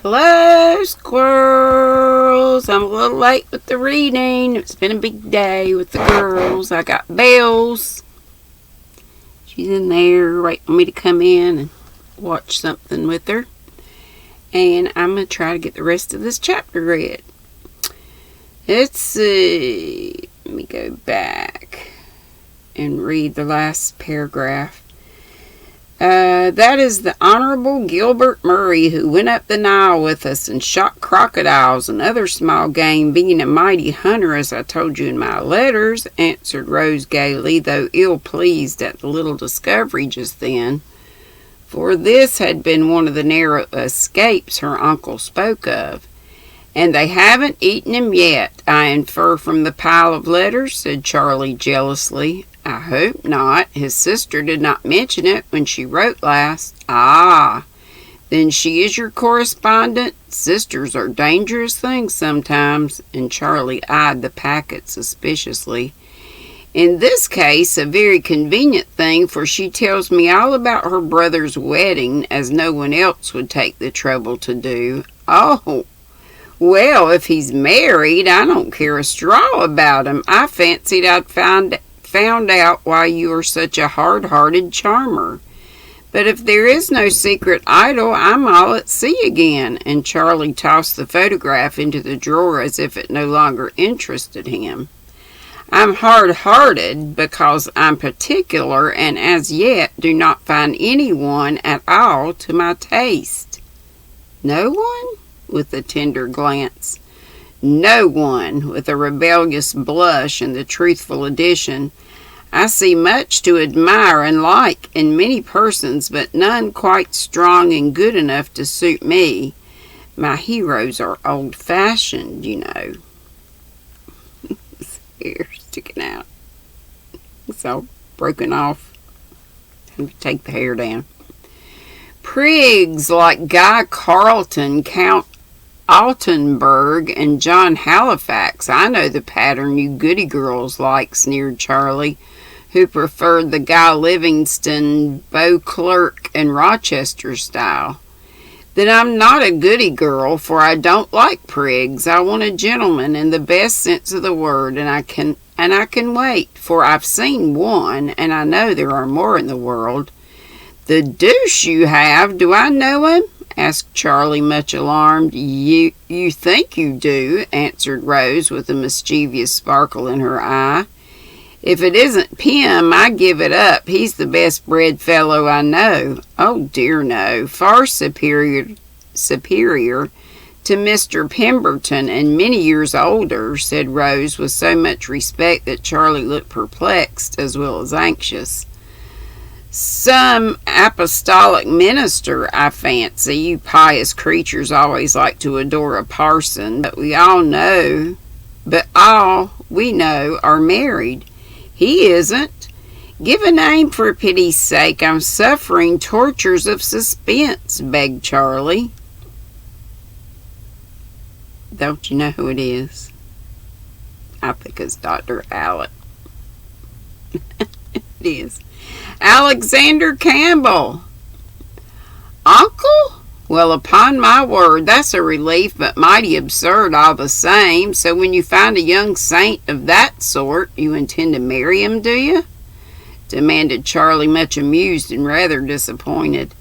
Hello, squirrels. I'm a little late with the reading. It's been a big day with the girls. I got Bells. She's in there waiting for me to come in and watch something with her. And I'm going to try to get the rest of this chapter read. Let's see. Let me go back and read the last paragraph. That is the Honorable Gilbert Murray, who went up the Nile with us and shot crocodiles and other small game, being a mighty hunter, as I told you in my letters, answered Rose gaily, though ill-pleased at the little discovery just then. For this had been one of the narrow escapes her uncle spoke of. And they haven't eaten him yet, I infer from the pile of letters, said Charlie jealously. I hope not. His sister did not mention it when she wrote last. Ah, then she is your correspondent? Sisters are dangerous things sometimes, and Charlie eyed the packet suspiciously. In this case, a very convenient thing, for she tells me all about her brother's wedding, as no one else would take the trouble to do. Oh, well, if he's married, I don't care a straw about him. I fancied I'd found out why you are such a hard-hearted charmer. But if there is no secret idol, I'm all at sea again. And Charlie tossed the photograph into the drawer as if it no longer interested him. I'm hard-hearted because I'm particular and as yet do not find anyone at all to my taste. No one? With a tender glance. No one, with a rebellious blush and the truthful addition. I see much to admire and like in many persons, but none quite strong and good enough to suit me. My heroes are old-fashioned, you know. His hair sticking out. It's all broken off. Time to take the hair down. Prigs like Guy Carleton, Count Altenburg, and John Halifax. I know the pattern you goody girls like, sneered Charlie, who preferred the Guy Livingston, Beauclerk, and Rochester style. Then I'm not a goody girl, for I don't like prigs. I want a gentleman in the best sense of the word, and I can wait, for I've seen one, and I know there are more in the world. The deuce you have! Do I know him? Asked Charlie, much alarmed. You think you do, answered Rose with a mischievous sparkle in her eye. If it isn't Pym, I give it up. He's the best bred fellow I know. Oh dear no, far superior to Mr. Pemberton and many years older, said Rose with so much respect that Charlie looked perplexed as well as anxious. Some apostolic minister, I fancy. You pious creatures always like to adore a parson, but all we know are married. He isn't. Give a name for pity's sake. I'm suffering tortures of suspense, begged Charlie. Don't you know who it is? I think it's Dr. Alec. It is. Alexander Campbell. Uncle? Well, upon my word, that's a relief, but mighty absurd all the same. So when you find a young saint of that sort, you intend to marry him, do you? Demanded Charlie, much amused and rather disappointed.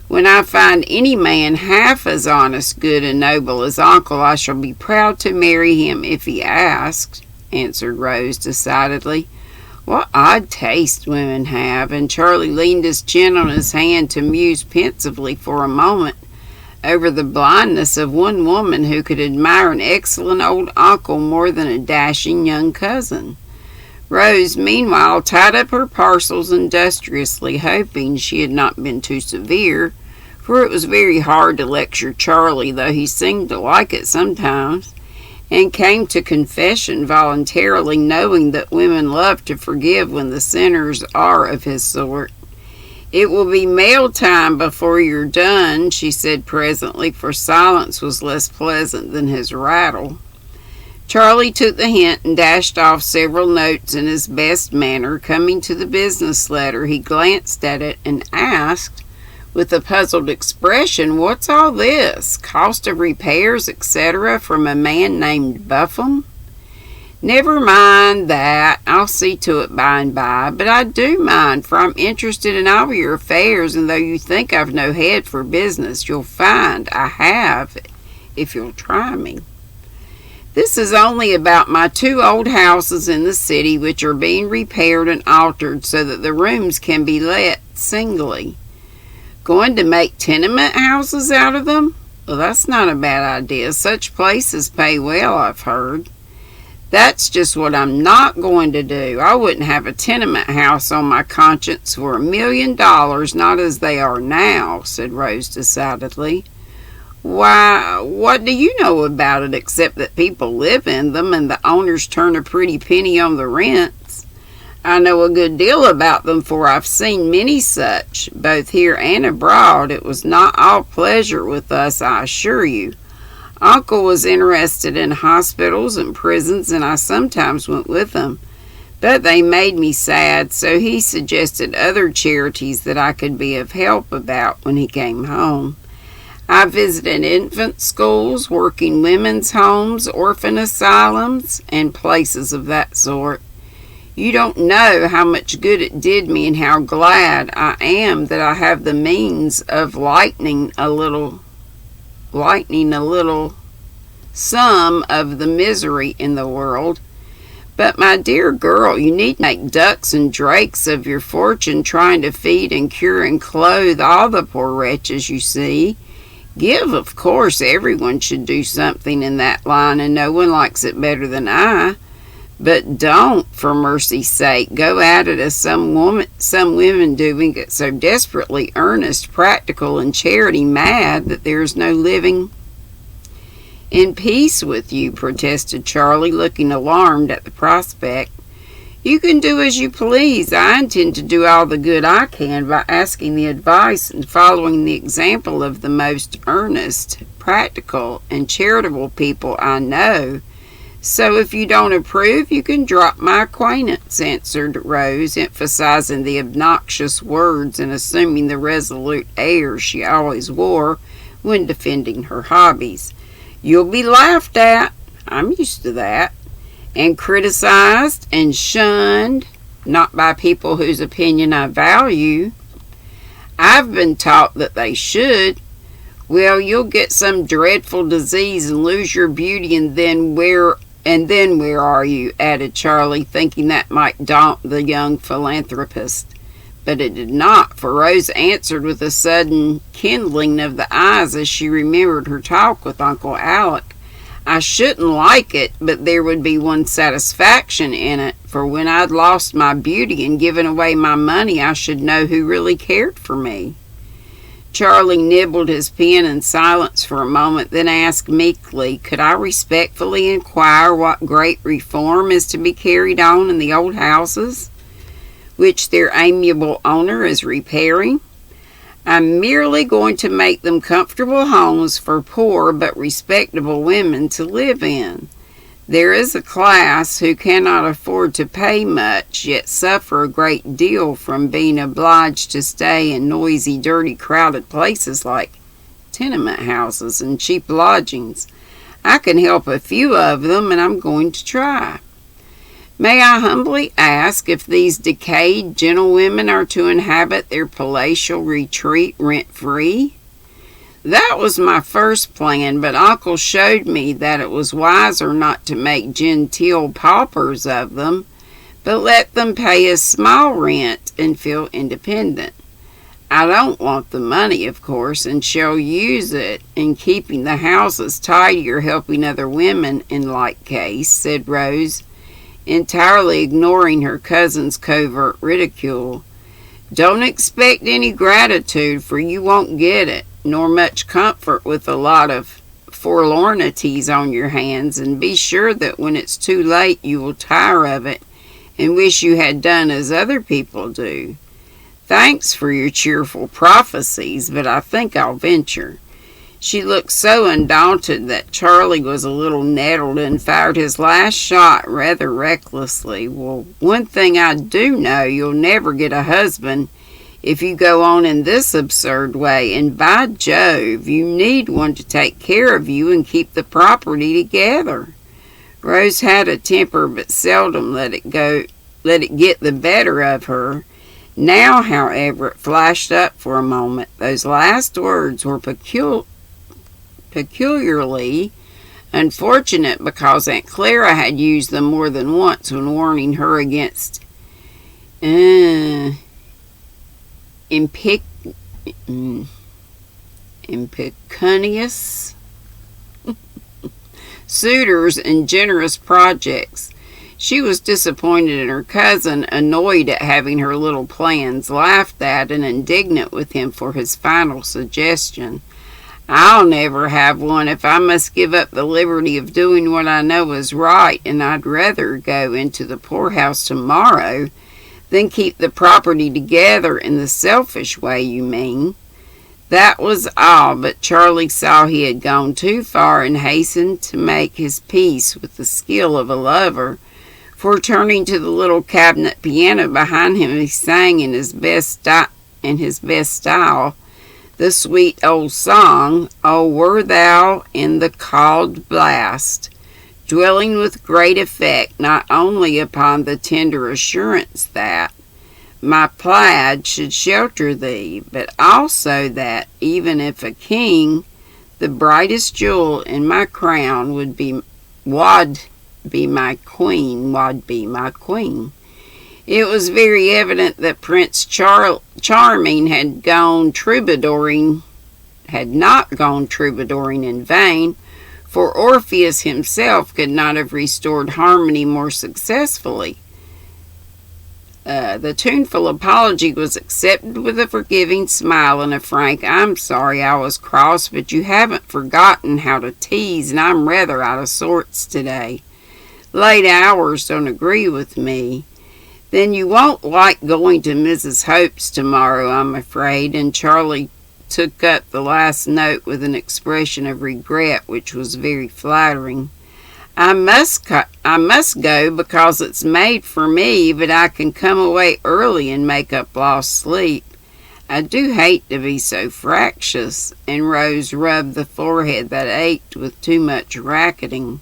When I find any man half as honest, good, and noble as Uncle, I shall be proud to marry him if he asks, answered Rose decidedly. What odd taste women have, and Charlie leaned his chin on his hand to muse pensively for a moment over the blindness of one woman who could admire an excellent old uncle more than a dashing young cousin. Rose, meanwhile, tied up her parcels industriously, hoping she had not been too severe, for it was very hard to lecture Charlie, though he seemed to like it sometimes, and came to confession voluntarily, knowing that women love to forgive when the sinners are of his sort. It will be mail time before you're done, she said presently, for silence was less pleasant than his rattle. Charlie took the hint and dashed off several notes in his best manner. Coming to the business letter, he glanced at it and asked with a puzzled expression. What's all this? Cost of repairs, etc., from a man named Buffum? Never mind that. I'll see to it by and by. But I do mind, for I'm interested in all your affairs, and though you think I've no head for business, you'll find I have, if you'll try me. This is only about my 2 old houses in the city, which are being repaired and altered so that the rooms can be let singly. Going to make tenement houses out of them? Well, that's not a bad idea. Such places pay well, I've heard. That's just what I'm not going to do. I wouldn't have a tenement house on my conscience for $1 million, not as they are now, said Rose decidedly. Why, what do you know about it except that people live in them and the owners turn a pretty penny on the rents? I know a good deal about them, for I've seen many such, both here and abroad. It was not all pleasure with us, I assure you. Uncle was interested in hospitals and prisons, and I sometimes went with him. But they made me sad, so he suggested other charities that I could be of help about when he came home. I visited infant schools, working women's homes, orphan asylums, and places of that sort. You don't know how much good it did me and how glad I am that I have the means of lightening a little some of the misery in the world. But my dear girl, you need make ducks and drakes of your fortune trying to feed and cure and clothe all the poor wretches you see. Give, of course, everyone should do something in that line, and no one likes it better than I. But don't, for mercy's sake, go at it as some women do and get so desperately earnest, practical, and charity mad that there is no living in peace with you, protested Charlie, looking alarmed at the prospect. You can do as you please. I intend to do all the good I can by asking the advice and following the example of the most earnest, practical, and charitable people I know. So if you don't approve, you can drop my acquaintance, answered Rose, emphasizing the obnoxious words and assuming the resolute air she always wore when defending her hobbies. You'll be laughed at, I'm used to that, and criticized and shunned, not by people whose opinion I value. I've been taught that they should. Well, you'll get some dreadful disease and lose your beauty, and then where are you? Added Charlie, thinking that might daunt the young philanthropist. But it did not, for Rose answered with a sudden kindling of the eyes as she remembered her talk with Uncle Alec. I shouldn't like it, but there would be one satisfaction in it, for when I'd lost my beauty and given away my money, I should know who really cared for me. Charlie nibbled his pen in silence for a moment, then asked meekly, could I respectfully inquire what great reform is to be carried on in the old houses, which their amiable owner is repairing? I'm merely going to make them comfortable homes for poor but respectable women to live in. There is a class who cannot afford to pay much, yet suffer a great deal from being obliged to stay in noisy, dirty, crowded places like tenement houses and cheap lodgings. I can help a few of them, and I'm going to try. May I humbly ask if these decayed gentlewomen are to inhabit their palatial retreat rent-free? That was my first plan, but Uncle showed me that it was wiser not to make genteel paupers of them, but let them pay a small rent and feel independent. I don't want the money, of course, and shall use it in keeping the houses tidy or helping other women in like case, said Rose, entirely ignoring her cousin's covert ridicule. Don't expect any gratitude, for you won't get it, nor much comfort with a lot of forlornities on your hands, and be sure that when it's too late you will tire of it and wish you had done as other people do. Thanks for your cheerful prophecies, but I think I'll venture. She looked so undaunted that Charlie was a little nettled and fired his last shot rather recklessly. Well, one thing I do know, you'll never get a husband if you go on in this absurd way, and by Jove, you need one to take care of you and keep the property together. Rose had a temper, but seldom let it get the better of her. Now, however, it flashed up for a moment. Those last words were peculiarly unfortunate because Aunt Clara had used them more than once when warning her against impecunious suitors and generous projects. She was disappointed in her cousin, annoyed at having her little plans laughed at, and indignant with him for his final suggestion. I'll never have one if I must give up the liberty of doing what I know is right, and I'd rather go into the poorhouse tomorrow than keep the property together in the selfish way you mean. That was all, but Charlie saw he had gone too far and hastened to make his peace with the skill of a lover, for turning to the little cabinet piano behind him, he sang in his best style the sweet old song, "O Were Thou in the Cauld Blast," dwelling with great effect not only upon the tender assurance that my plaid should shelter thee, but also that, even if a king, the brightest jewel in my crown wad be my queen. It was very evident that Prince Charming had not gone troubadouring in vain, for Orpheus himself could not have restored harmony more successfully. The tuneful apology was accepted with a forgiving smile and a frank, "I'm sorry I was cross, but you haven't forgotten how to tease, and I'm rather out of sorts today. Late hours don't agree with me." "Then you won't like going to Mrs. Hope's tomorrow, I'm afraid," and Charlie took up the last note with an expression of regret which was very flattering. I must go because it's made for me, but I can come away early and make up lost sleep. I do hate to be so fractious," and Rose rubbed the forehead that ached with too much racketing.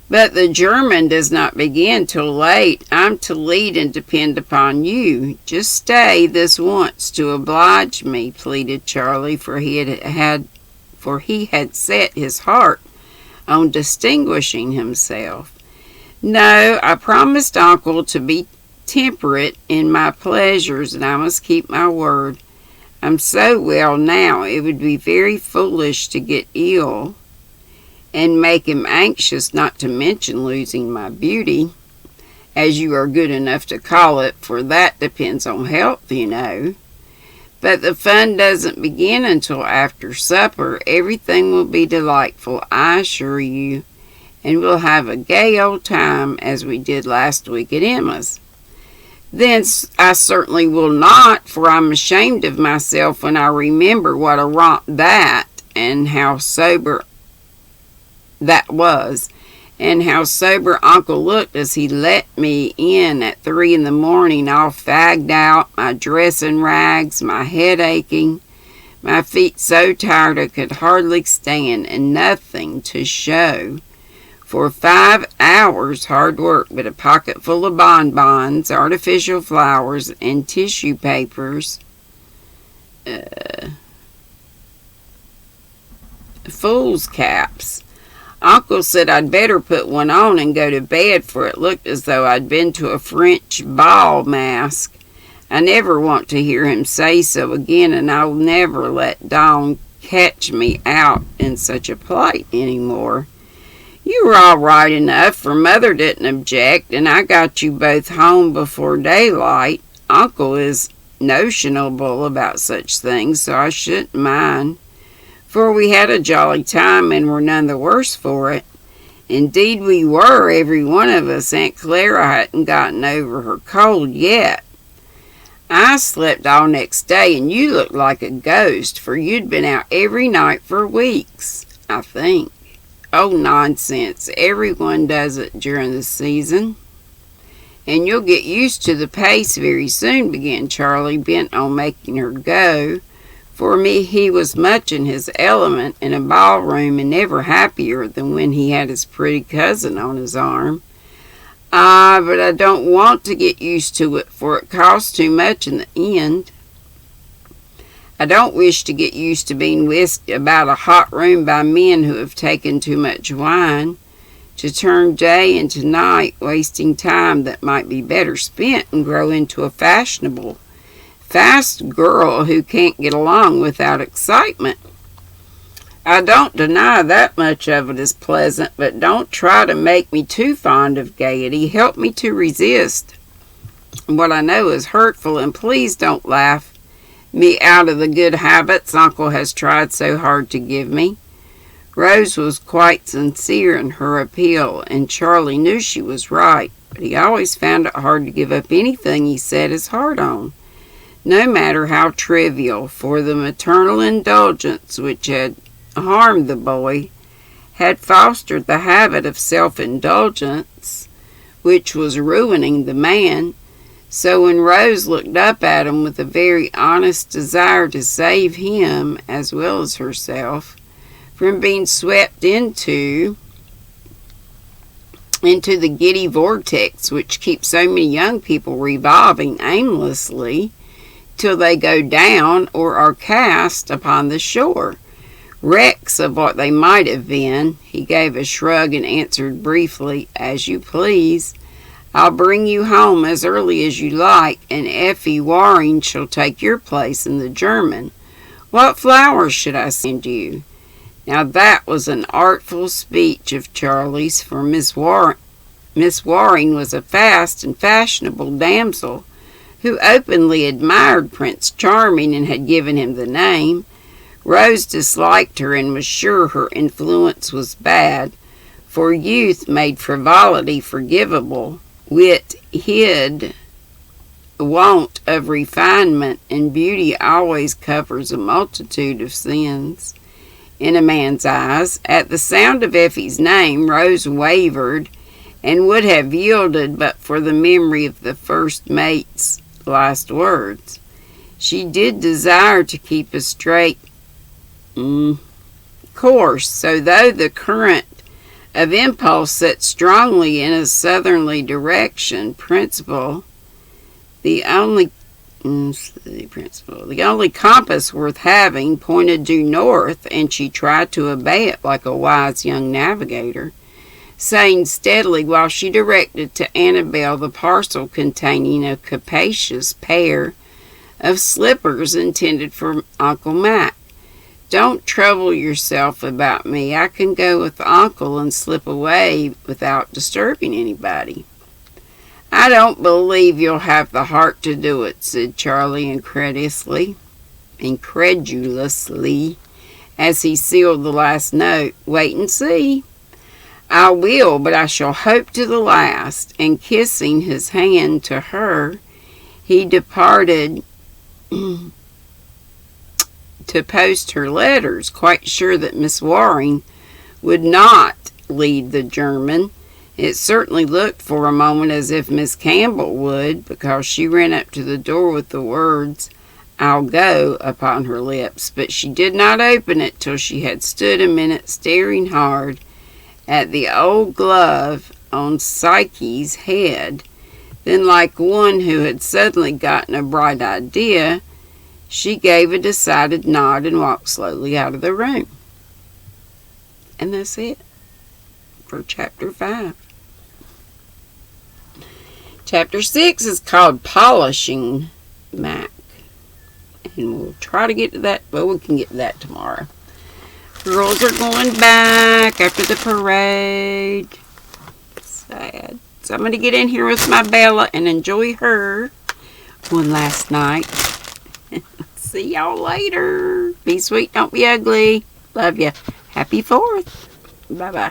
"But the German does not begin till late. I'm to lead and depend upon you. Just stay this once to oblige me," pleaded Charlie, for he had set his heart on distinguishing himself. "No, I promised Uncle to be temperate in my pleasures, and I must keep my word. I'm so well now, it would be very foolish to get ill and make him anxious, not to mention losing my beauty, as you are good enough to call it, for that depends on health, you know. But the fun doesn't begin until after supper. Everything will be delightful, I assure you, and we'll have a gay old time as we did last week at Emma's." "Then I certainly will not, for I'm ashamed of myself when I remember what a romp that, and how sober that was, and how sober Uncle looked as he let me in at 3 in the morning, all fagged out, my dress in rags, my head aching, my feet so tired I could hardly stand, and nothing to show. For 5 hours hard work, but a pocket full of bonbons, artificial flowers, and tissue papers, fool's caps. Uncle said I'd better put one on and go to bed, for it looked as though I'd been to a French ball mask. I never want to hear him say so again, and I'll never let Dawn catch me out in such a plight any more. You were all right enough, for Mother didn't object, and I got you both home before daylight. Uncle is notionable about such things, so I shouldn't mind, for we had a jolly time and were none the worse for it. Indeed we were, every one of us. Aunt Clara hadn't gotten over her cold yet. I slept all next day, and you looked like a ghost, for you'd been out every night for weeks, I think." "Oh, nonsense. Everyone does it during the season." And you'll get used to the pace very soon, began Charlie, bent on making her go. For me, he was much in his element in a ballroom and never happier than when he had his pretty cousin on his arm. Ah, but I don't want to get used to it, for it costs too much in the end. I don't wish to get used to being whisked about a hot room by men who have taken too much wine, to turn day into night, wasting time that might be better spent and grow into a fashionable, fast girl who can't get along without excitement. I don't deny that much of it is pleasant, but don't try to make me too fond of gaiety. Help me to resist what I know is hurtful, and please don't laugh me out of the good habits Uncle has tried so hard to give me. Rose was quite sincere in her appeal, and Charlie knew she was right, but he always found it hard to give up anything he set his heart on, no matter how trivial, for the maternal indulgence which had harmed the boy had fostered the habit of self-indulgence, which was ruining the man. So when Rose looked up at him with a very honest desire to save him, as well as herself, from being swept into the giddy vortex which keeps so many young people revolving aimlessly till they go down or are cast upon the shore, wrecks of what they might have been, he gave a shrug and answered briefly, "As you please. I'll bring you home as early as you like, and Effie Waring shall take your place in the German. What flowers should I send you?" Now that was an artful speech of Charlie's, for Miss Waring was a fast and fashionable damsel, who openly admired Prince Charming and had given him the name. Rose disliked her and was sure her influence was bad, for youth made frivolity forgivable. Wit hid want of refinement, and beauty always covers a multitude of sins in a man's eyes. At the sound of Effie's name, Rose wavered and would have yielded but for the memory of the first mate's last words. She did desire to keep a straight course, so though the current of impulse set strongly in a southerly direction, the only compass worth having pointed due north, and she tried to obey it like a wise young navigator, saying steadily while she directed to Annabel the parcel containing a capacious pair of slippers intended for Uncle Mac, "Don't trouble yourself about me. I can go with Uncle and slip away without disturbing anybody." "I don't believe you'll have the heart to do it," said Charlie incredulously, as he sealed the last note. "Wait and see." "I will, but I shall hope to the last." And kissing his hand to her, he departed to post her letters, quite sure that Miss Waring would not lead the German. It certainly looked for a moment as if Miss Campbell would, because she ran up to the door with the words, "I'll go," upon her lips, but she did not open it till she had stood a minute staring hard at the old glove on Psyche's head. Then, like one who had suddenly gotten a bright idea, she gave a decided nod and walked slowly out of the room. And that's it for Chapter 5. Chapter 6 is called Polishing Mac. And we'll try to get to that. Well, we can get to that tomorrow. Girls are going back after the parade. Sad. So I'm going to get in here with my Bella and enjoy her one last night. See y'all later. Be sweet, don't be ugly. Love ya. Happy 4th. Bye-bye.